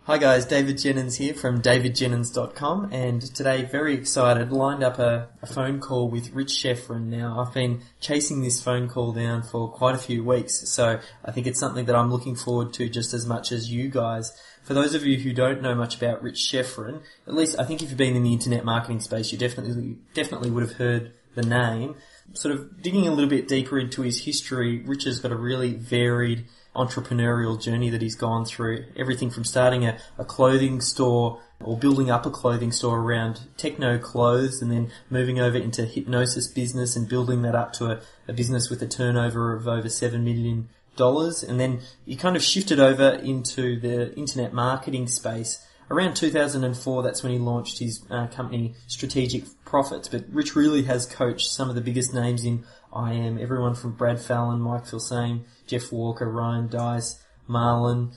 Hi guys, David Jennings here from davidjennings.com, and today very excited, lined up a phone call with Rich Schefren. Now, I've been chasing this phone call down for quite a few weeks, so I think it's something that I'm looking forward to just as much as you guys. For those of you who don't know much about Rich Schefren, at least I think if you've been in the internet marketing space, you definitely would have heard the name. Sort of digging a little bit deeper into his history, Rich has got a really varied entrepreneurial journey that he's gone through. Everything from starting a clothing store or building up a clothing store around techno clothes, and then moving over into hypnosis business and building that up to a business with a turnover of over $7 million. And then he kind of shifted over into the internet marketing space. Around 2004, that's when he launched his company, Strategic Profits. But Rich really has coached some of the biggest names in IM, everyone from Brad Fallon, Mike Filsaime, Jeff Walker, Ryan Dice, Marlon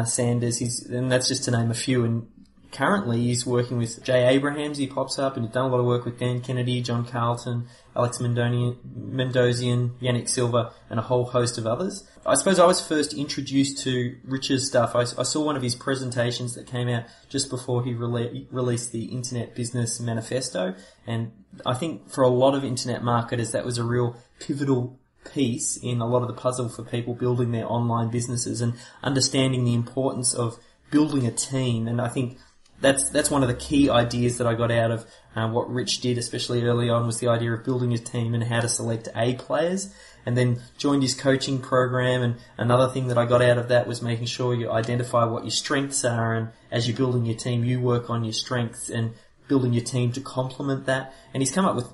Sanders, and that's just to name a few. And currently he's working with Jay Abrahams, he pops up, and he's done a lot of work with Dan Kennedy, John Carlton, Alex Mendozian, Yannick Silva, and a whole host of others. I suppose I was first introduced to Rich's stuff. I saw one of his presentations that came out just before he released the Internet Business Manifesto, and I think for a lot of internet marketers that was a real pivotal piece in a lot of the puzzle for people building their online businesses and understanding the importance of building a team. And I think that's one of the key ideas that I got out of what Rich did, especially early on, was the idea of building a team and how to select A players, and then joined his coaching program. And another thing that I got out of that was making sure you identify what your strengths are, and as you're building your team, you work on your strengths and building your team to complement that. And he's come up with,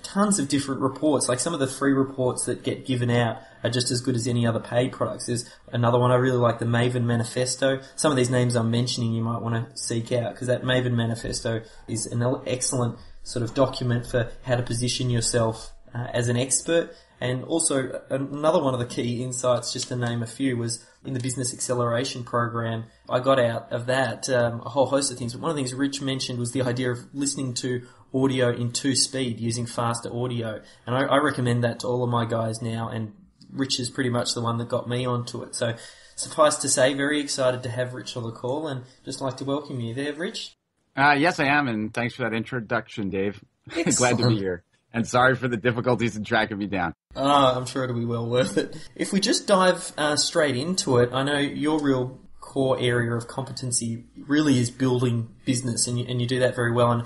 tons of different reports. Like some of the free reports that get given out are just as good as any other paid products. There's another one I really like, the Maven Manifesto. Some of these names I'm mentioning you might want to seek out, because that Maven Manifesto is an excellent sort of document for how to position yourself as an expert. And also another one of the key insights, just to name a few, was in the Business Acceleration Program. I got out of that a whole host of things. But one of the things Rich mentioned was the idea of listening to audio in 2-speed using faster audio. And I recommend that to all of my guys now, and Rich is pretty much the one that got me onto it. So suffice to say, very excited to have Rich on the call, and just like to welcome you there, Rich. Yes, I am, and thanks for that introduction, Dave. Glad to be here. And sorry for the difficulties in tracking me down. Oh, I'm sure it'll be well worth it. If we just dive straight into it, I know your real core area of competency really is building business, and you do that very well. And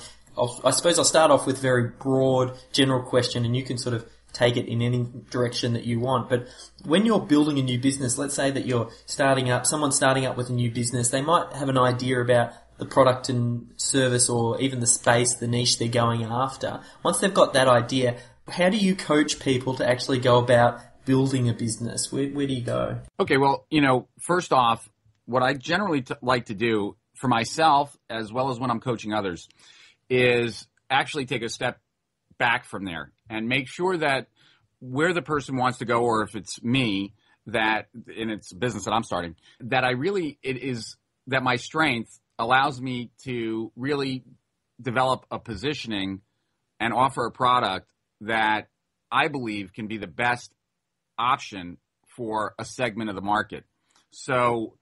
I suppose I'll start off with a very broad, general question, and you can sort of take it in any direction that you want. But when you're building a new business, let's say that someone's starting up with a new business, they might have an idea about the product and service, or even the space, the niche they're going after. Once they've got that idea, how do you coach people to actually go about building a business? Where do you go? Okay, well, first off, what I generally like to do for myself, as well as when I'm coaching others, is actually take a step back from there and make sure that where the person wants to go, or if it's me, that, and it's a business that I'm starting, that that my strength allows me to really develop a positioning and offer a product that I believe can be the best option for a segment of the market. So,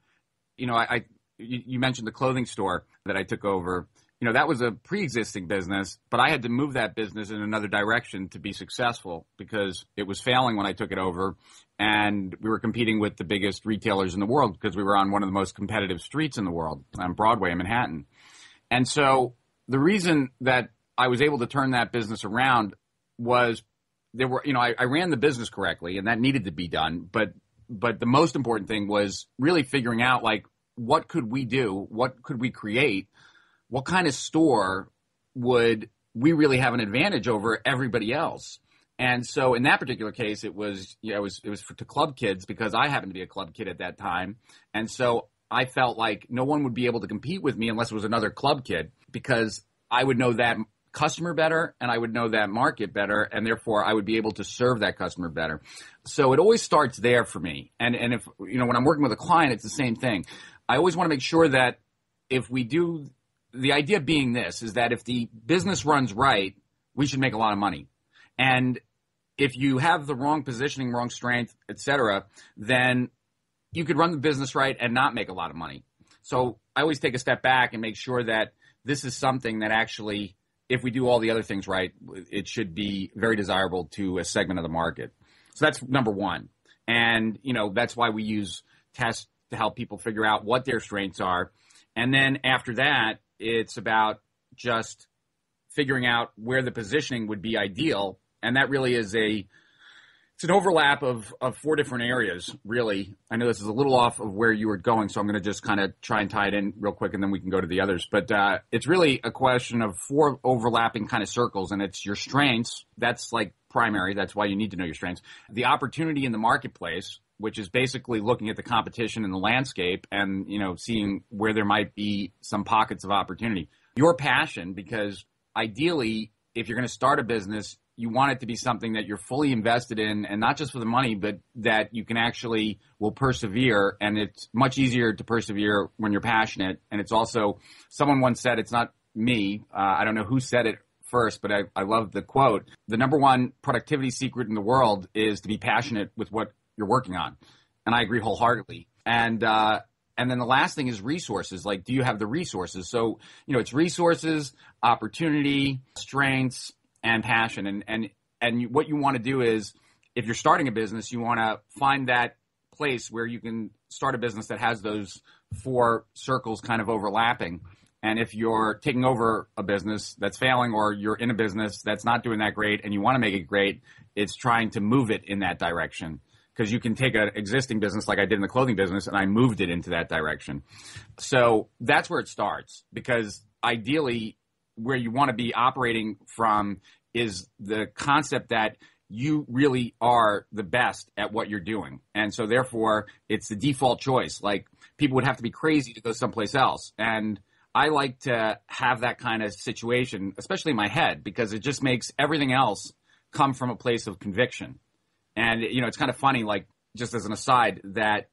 you mentioned the clothing store that I took over. That was a pre-existing business, but I had to move that business in another direction to be successful, because it was failing when I took it over, and we were competing with the biggest retailers in the world, because we were on one of the most competitive streets in the world, on Broadway in Manhattan. And so the reason that I was able to turn that business around was I ran the business correctly, and that needed to be done. But the most important thing was really figuring out, what could we do? What could we create? What kind of store would we really have an advantage over everybody else? And so in that particular case, it was to club kids, because I happened to be a club kid at that time. And so I felt like no one would be able to compete with me unless it was another club kid, because I would know that customer better, and I would know that market better, and therefore I would be able to serve that customer better. So it always starts there for me. And if, when I'm working with a client, it's the same thing. I always want to make sure that if we do, the idea being this, is that if the business runs right, we should make a lot of money. And if you have the wrong positioning, wrong strength, etc., then you could run the business right and not make a lot of money. So I always take a step back and make sure that this is something that actually, if we do all the other things right, it should be very desirable to a segment of the market. So that's number one. And, that's why we use tests to help people figure out what their strengths are. And then after that, it's about just figuring out where the positioning would be ideal. And that really is it's an overlap of 4 different areas, really. I know this is a little off of where you were going, so I'm going to just kind of try and tie it in real quick, and then we can go to the others. But it's really a question of 4 overlapping kind of circles, and it's your strengths. That's like primary. That's why you need to know your strengths. The opportunity in the marketplace, which is basically looking at the competition in the landscape and, seeing where there might be some pockets of opportunity. Your passion, because ideally, if you're going to start a business, you want it to be something that you're fully invested in, and not just for the money, but that you can actually will persevere. And it's much easier to persevere when you're passionate. And it's also, someone once said, it's not me, I don't know who said it first, but I love the quote. The number one productivity secret in the world is to be passionate with what you're working on. And I agree wholeheartedly. And then the last thing is resources. Like, do you have the resources? So, it's resources, opportunity, strengths, and passion. And what you want to do is, if you're starting a business, you want to find that place where you can start a business that has those 4 circles kind of overlapping. And if you're taking over a business that's failing, or you're in a business that's not doing that great and you want to make it great, it's trying to move it in that direction. Because you can take an existing business like I did in the clothing business, and I moved it into that direction. So that's where it starts, because ideally where you want to be operating from is the concept that you really are the best at what you're doing. And so therefore it's the default choice. Like, people would have to be crazy to go someplace else. And I like to have that kind of situation, especially in my head, because it just makes everything else come from a place of conviction. And, it's kind of funny, like, just as an aside, that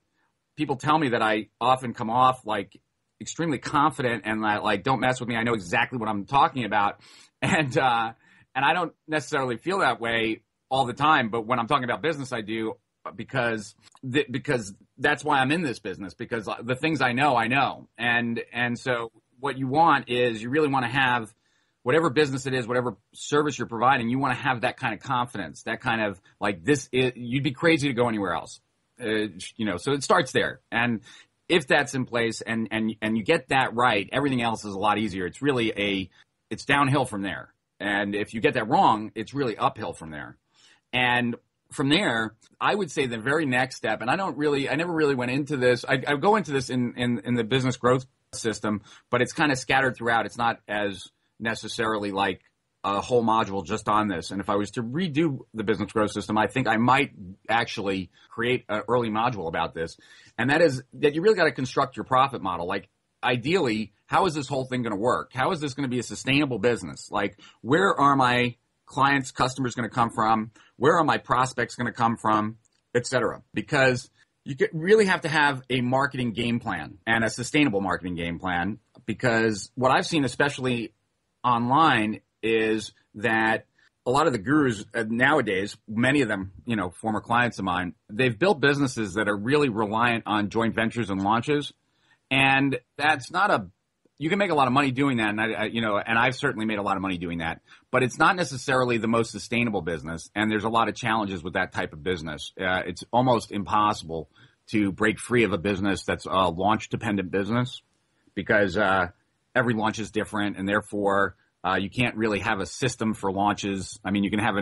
people tell me that I often come off like extremely confident and that, like, don't mess with me, I know exactly what I'm talking about. And I don't necessarily feel that way all the time, but when I'm talking about business, I do, because that's why I'm in this business, because the things I know. And so what you want is, you really want to have, whatever business it is, whatever service you're providing, you want to have that kind of confidence, that kind of, like, you'd be crazy to go anywhere else. So it starts there. And if that's in place and you get that right, everything else is a lot easier. It's really it's downhill from there. And if you get that wrong, it's really uphill from there. And from there, I would say the very next step, and I never really went into this. I go into this in the business growth system, but it's kind of scattered throughout. It's not as necessarily like a whole module just on this. And if I was to redo the business growth system, I think I might actually create an early module about this. And that is that you really got to construct your profit model. Like, ideally, how is this whole thing going to work? How is this going to be a sustainable business? Like, where are my clients, customers going to come from? Where are my prospects going to come from, et cetera? Because you really have to have a marketing game plan, and a sustainable marketing game plan, because what I've seen, especially online, is that a lot of the gurus nowadays, many of them, former clients of mine, they've built businesses that are really reliant on joint ventures and launches. And that's not you can make a lot of money doing that. And I've certainly made a lot of money doing that, but it's not necessarily the most sustainable business. And there's a lot of challenges with that type of business. It's almost impossible to break free of a business that's a launch dependent business, because every launch is different, and therefore you can't really have a system for launches. I mean, you can have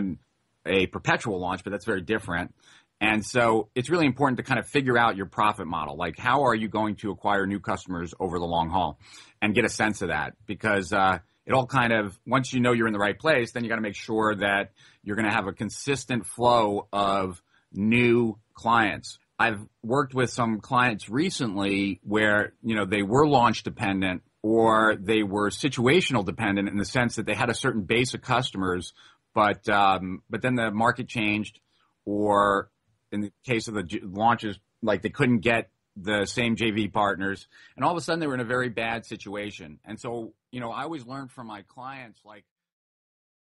a perpetual launch, but that's very different. And so it's really important to kind of figure out your profit model. Like, how are you going to acquire new customers over the long haul, and get a sense of that? Because it all kind of, once you know you're in the right place, then you got to make sure that you're going to have a consistent flow of new clients. I've worked with some clients recently where, they were launch dependent, or they were situational dependent, in the sense that they had a certain base of customers, but then the market changed, or in the case of the launches, like, they couldn't get the same JV partners, and all of a sudden they were in a very bad situation. And so, I always learned from my clients, like,